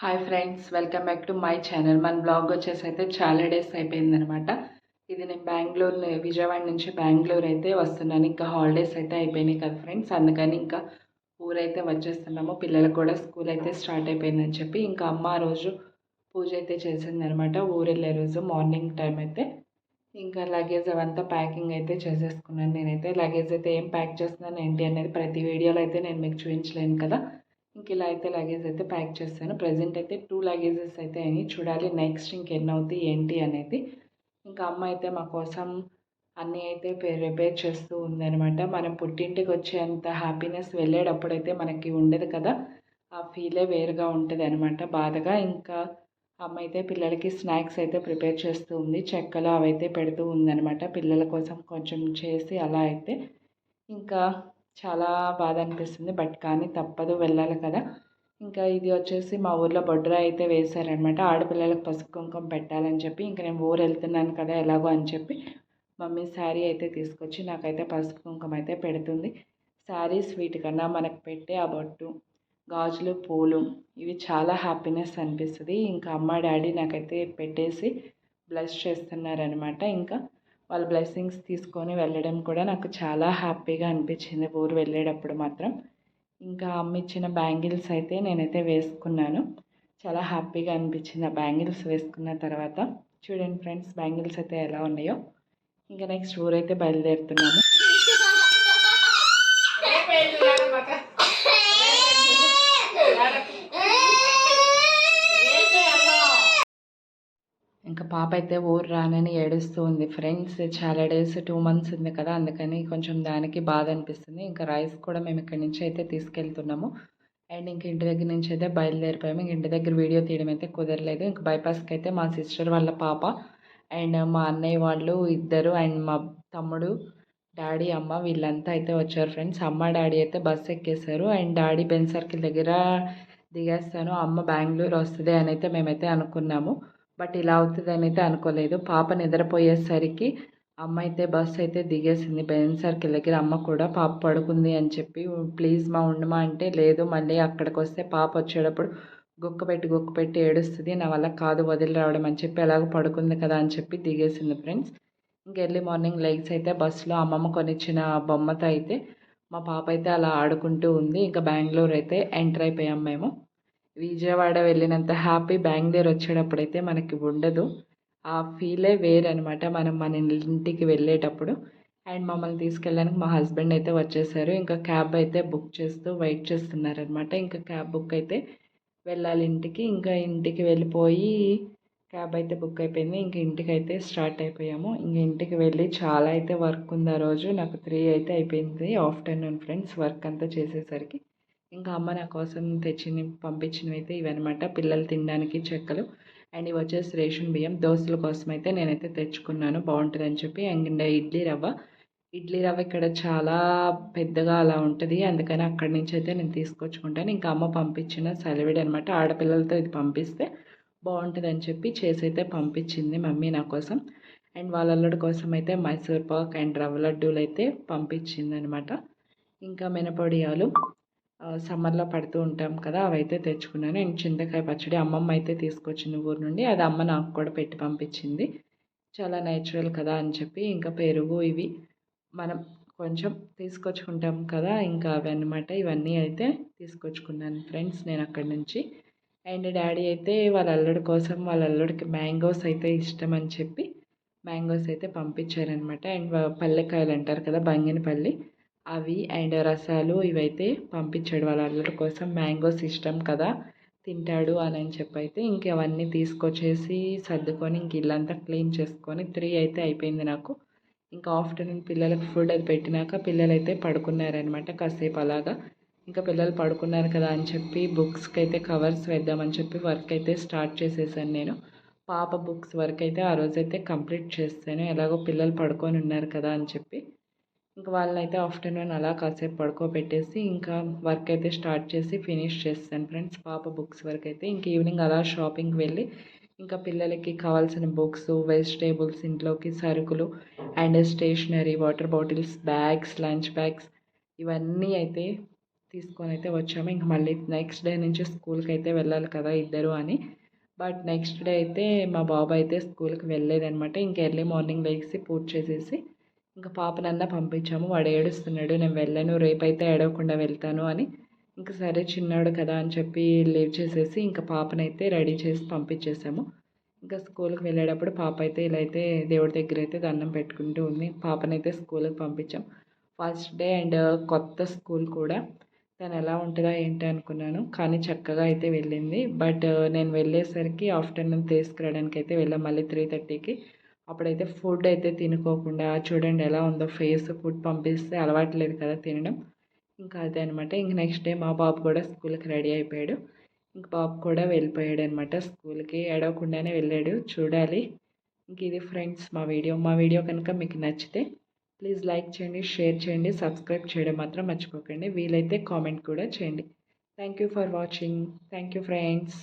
Hi friends, welcome back to my channel. మన blog వచ్చేసి అయితే చాలా డేస్ అయిపోయిందనమాట. ఇది నేను విజయవాడ నుంచి బెంగళూరు అయితే వస్తున్నాను. ఇంకా హాలిడేస్ అయితే అయిపోయినాయి కదా ఫ్రెండ్స్, అందుకని ఇంకా ఊరైతే వచ్చేస్తున్నాము. పిల్లలకు కూడా స్కూల్ అయితే స్టార్ట్ అయిపోయిందని చెప్పి ఇంకా అమ్మ ఆ రోజు పూజ అయితే చేసిందనమాట. ఊరు వెళ్ళే రోజు మార్నింగ్ టైం అయితే ఇంకా లగేజ్ అవంతా ప్యాకింగ్ అయితే చేసేసుకున్నాను. నేనైతే లగేజ్ అయితే ఏం ప్యాక్ చేస్తున్నాను ఏంటి అనేది ప్రతి వీడియోలో అయితే నేను మీకు చూపించలేను కదా. ఇంక ఇలా అయితే లగేజ్ అయితే ప్యాక్ చేస్తాను. ప్రజెంట్ అయితే 2 లగేజెస్ అయితే అయినాయి. చూడాలి నెక్స్ట్ ఇంకెన్ని అవుతాయి ఏంటి అనేది. ఇంకా అమ్మ అయితే మా కోసం అన్నీ అయితే ప్రిపేర్ చేస్తూ ఉందనమాట. మనం పుట్టింటికి వచ్చేంత హ్యాపీనెస్ వెళ్ళేటప్పుడైతే మనకి ఉండదు కదా, ఆ ఫీలే వేరుగా ఉంటుంది అనమాట. బాధగా ఇంకా అమ్మ అయితే పిల్లలకి స్నాక్స్ అయితే ప్రిపేర్ చేస్తూ ఉంది. చెక్కలు అవైతే పెడుతూ ఉందనమాట. పిల్లల కోసం కొంచెం చేసి అలా అయితే ఇంకా చాలా బాధ అనిపిస్తుంది. బట్ కానీ తప్పదు, వెళ్ళాలి కదా. ఇంకా ఇది వచ్చేసి మా ఊర్లో బొడ్రా అయితే వేశారనమాట. ఆడపిల్లలకు పసుపు కుంకుమ పెట్టాలని చెప్పి ఇంకా నేను ఊరు వెళ్తున్నాను కదా ఎలాగో అని చెప్పి మమ్మీ శారీ అయితే తీసుకొచ్చి నాకైతే పసుపు కుంకుమ అయితే పెడుతుంది. శారీ స్వీట్ కన్నా మనకు పెట్టే ఆ బొట్టు, గాజులు, పూలు ఇవి చాలా హ్యాపీనెస్ అనిపిస్తుంది. ఇంకా అమ్మ డాడీ నాకైతే పెట్టేసి బ్లెస్ చేస్తున్నారనమాట. ఇంకా వాళ్ళ బ్లెస్సింగ్స్ తీసుకొని వెళ్ళడం కూడా నాకు చాలా హ్యాపీగా అనిపించింది ఊరు వెళ్ళేటప్పుడు మాత్రం. ఇంకా అమ్మ ఇచ్చిన బ్యాంగిల్స్ అయితే నేనైతే వేసుకున్నాను. చాలా హ్యాపీగా అనిపించింది ఆ బ్యాంగిల్స్ వేసుకున్న తర్వాత. చూడండి ఫ్రెండ్స్, బ్యాంగిల్స్ అయితే ఎలా ఉన్నాయో. ఇంకా నెక్స్ట్ ఊరైతే బయలుదేరుతున్నాము. ఇంకా పాప అయితే ఊరు రానని ఏడుస్తూ ఉంది ఫ్రెండ్స్. చాలా డేస్ 2 మంత్స్ ఉంది కదా, అందుకని కొంచెం దానికి బాధ అనిపిస్తుంది. ఇంకా రైస్ కూడా మేము ఇక్కడి నుంచి అయితే తీసుకెళ్తున్నాము. అండ్ ఇంక ఇంటి దగ్గర నుంచి అయితే బయలుదేరిపోయాము. ఇంక ఇంటి దగ్గర వీడియో తీయడం అయితే కుదరలేదు. ఇంక బైపాస్కి అయితే మా సిస్టర్ వాళ్ళ పాప అండ్ మా అన్నయ్య వాళ్ళు ఇద్దరు అండ్ మా తమ్ముడు, డాడీ, అమ్మ వీళ్ళంతా అయితే వచ్చారు ఫ్రెండ్స్. అమ్మ డాడీ అయితే బస్సు ఎక్కేశారు అండ్ డాడీ బెన్ సర్కిల్ దగ్గర దిగేస్తాను, అమ్మ బెంగళూరు వస్తుంది అని అయితే మేమైతే అనుకున్నాము. బట్ ఇలా అవుతుందని అయితే అనుకోలేదు. పాప నిద్రపోయేసరికి అమ్మ అయితే బస్సు అయితే దిగేసింది బెన్ సర్కిల్ దగ్గర. అమ్మ కూడా పాప పడుకుంది అని చెప్పి ప్లీజ్ మా ఉండమా అంటే లేదు, మళ్ళీ అక్కడికి వస్తే పాప వచ్చేటప్పుడు గుక్క పెట్టి ఏడుస్తుంది, నా వల్ల కాదు వదిలి రావడం అని చెప్పి ఎలాగో పడుకుంది కదా అని చెప్పి దిగేసింది ఫ్రెండ్స్. ఇంక ఎర్లీ మార్నింగ్ లెగ్స్ అయితే బస్సులో అమ్మమ్మ కొనిచ్చిన బొమ్మతో అయితే మా పాప అయితే అలా ఆడుకుంటూ ఉంది. ఇంకా బెంగళూరు అయితే ఎంటర్ అయిపోయాం మేము. విజయవాడ వెళ్ళినంత హ్యాపీ బెంగళూరు వచ్చేటప్పుడు అయితే మనకి ఉండదు. ఆ ఫీలే వేరనమాట మనం మన ఇంటికి వెళ్ళేటప్పుడు. అండ్ మమ్మల్ని తీసుకెళ్ళడానికి మా హస్బెండ్ అయితే వచ్చేసారు. ఇంకా క్యాబ్ అయితే బుక్ చేస్తూ వెయిట్ చేస్తున్నారనమాట. ఇంకా క్యాబ్ బుక్ అయితే వెళ్ళాలి ఇంటికి. ఇంకా ఇంటికి వెళ్ళిపోయి క్యాబ్ అయితే బుక్ అయిపోయింది. ఇంక ఇంటికి అయితే స్టార్ట్ అయిపోయాము. ఇంక ఇంటికి వెళ్ళి చాలా అయితే వర్క్ ఉంది ఆ రోజు. నాకు 3 అయితే అయిపోయింది ఆఫ్టర్నూన్ ఫ్రెండ్స్ వర్క్ అంతా చేసేసరికి. ఇంకా అమ్మ నా కోసం పంపించినవి అయితే ఇవన్నమాట. పిల్లలు తినడానికి చెక్కలు అండ్ ఇవి వచ్చేసి రేషన్ బియ్యం. దోశల కోసం అయితే నేనైతే తెచ్చుకున్నాను, బాగుంటుందని చెప్పి. అండ్ ఇడ్లీ రవ్వ ఇక్కడ చాలా పెద్దగా అలా ఉంటుంది, అందుకని అక్కడి నుంచి అయితే నేను తీసుకొచ్చుకుంటాను. ఇంకా అమ్మ పంపించిన సలివిడి అనమాట. ఆడపిల్లలతో ఇది పంపిస్తే బాగుంటుందని చెప్పి చేసి అయితే పంపించింది మమ్మీ నా కోసం. అండ్ వాళ్ళ అల్లుడి కోసం అయితే మైసూర్ పాక్ అండ్ రవ్వ లడ్డూలు అయితే పంపించింది అనమాట. ఇంకా మినపొడియాలు సమ్మర్లో పడుతూ ఉంటాం కదా, అవైతే తెచ్చుకున్నాను. అండ్ చింతకాయ పచ్చడి అమ్మమ్మ అయితే తీసుకొచ్చింది ఊరు నుండి, అది అమ్మ నాకు కూడా పెట్టి పంపించింది. చాలా నేచురల్ కదా అని చెప్పి. ఇంకా పెరుగు ఇవి మనం కొంచెం తీసుకొచ్చుకుంటాం కదా, ఇంకా అవి అన్నమాట. ఇవన్నీ అయితే తీసుకొచ్చుకున్నాను ఫ్రెండ్స్ నేను అక్కడి నుంచి. అండ్ డాడీ అయితే వాళ్ళ అల్లుడి కోసం, వాళ్ళ అల్లుడికి మ్యాంగోస్ అయితే ఇష్టం అని చెప్పి మ్యాంగోస్ అయితే పంపించారనమాట. అండ్ పల్లెకాయలు అంటారు కదా, బంగినపల్లి, అవి అండ్ రసాలు ఇవైతే పంపించాడు. వాళ్ళ అల్లుడి కోసం మ్యాంగోస్ ఇష్టం కదా, తింటాడు అని చెప్పి అయితే ఇంక అవన్నీ తీసుకొచ్చేసి సర్దుకొని ఇంక ఇల్లంతా క్లీన్ చేసుకొని 3 అయితే అయిపోయింది నాకు. ఇంకా ఆఫ్టర్నూన్ పిల్లలకు ఫుడ్ అది పెట్టినాక పిల్లలైతే పడుకున్నారనమాట కాసేపు అలాగా. ఇంకా పిల్లలు పడుకున్నారు కదా అని చెప్పి బుక్స్కి అయితే కవర్స్ వేద్దామని చెప్పి వర్క్ అయితే స్టార్ట్ చేసేసాను నేను. పాప బుక్స్ వర్క్ అయితే ఆ రోజైతే కంప్లీట్ చేస్తాను, ఎలాగో పిల్లలు పడుకొని ఉన్నారు కదా అని చెప్పి. ఇంకా వాళ్ళనైతే ఆఫ్టర్నూన్ అలా కాసేపు పడుకోబెట్టేసి ఇంకా వర్క్ అయితే స్టార్ట్ చేసి ఫినిష్ చేస్తాను ఫ్రెండ్స్, పాప బుక్స్ వర్క్ అయితే. ఇంక ఈవినింగ్ అలా షాపింగ్కి వెళ్ళి ఇంకా పిల్లలకి కావాల్సిన బుక్స్, వెజిటేబుల్స్, ఇంట్లోకి సరుకులు and stationery, water bottles, bags, lunch bags ఇవన్నీ అయితే తీసుకొని అయితే వచ్చాము. ఇంక మళ్ళీ నెక్స్ట్ డే నుంచి స్కూల్కి అయితే వెళ్ళాలి కదా ఇద్దరు అని. బట్ నెక్స్ట్ డే అయితే మా బాబు అయితే స్కూల్కి వెళ్ళలేదనమాట. ఇంక ఎర్లీ మార్నింగ్ లేచి పూజ చేసేసి ఇంకా పాపనన్నా పంపించాము. వాడు ఏడుస్తున్నాడు, నేను వెళ్ళను, రేపైతే ఏడవకుండా వెళ్తాను అని. ఇంక సరే చిన్నాడు కదా అని చెప్పి లీవ్ చేసేసి ఇంకా పాపనైతే రెడీ చేసి పంపించేసాము. ఇంకా స్కూల్కి వెళ్ళేటప్పుడు పాప అయితే ఇలా అయితే దేవుడి దగ్గర అయితే దండం పెట్టుకుంటూ ఉంది. పాపనైతే స్కూల్కి పంపించాం. ఫస్ట్ డే అండ్ కొత్త స్కూల్ కూడా. తను ఎలా ఉంటుందా ఏంటి అనుకున్నాను, కానీ చక్కగా అయితే వెళ్ళింది. బట్ నేను వెళ్ళేసరికి ఆఫ్టర్నూన్ తీసుకురావడానికి అయితే వెళ్ళాం మళ్ళీ 3:30కి. అప్పుడైతే ఫుడ్ అయితే తినుకోకుండా చూడండి ఎలా ఉందో ఫేస్. ఫుడ్ పంపిస్తే అలవాట్లేదు కదా తినడం. ఇంకా అదే అనమాట. ఇంక నెక్స్ట్ డే మా బాబు కూడా స్కూల్కి రెడీ అయిపోయాడు. ఇంక బాబు కూడా వెళ్ళిపోయాడు అనమాట స్కూల్కి. ఏడవకుండానే వెళ్ళాడు. చూడాలి. ఇంక ఇది ఫ్రెండ్స్ మా వీడియో కనుక మీకు నచ్చితే ప్లీజ్ లైక్ చేయండి, షేర్ చేయండి, సబ్స్క్రైబ్ చేయడం మాత్రం మర్చిపోకండి. వీలైతే కామెంట్ కూడా చేయండి. Thank you for watching. Thank you friends.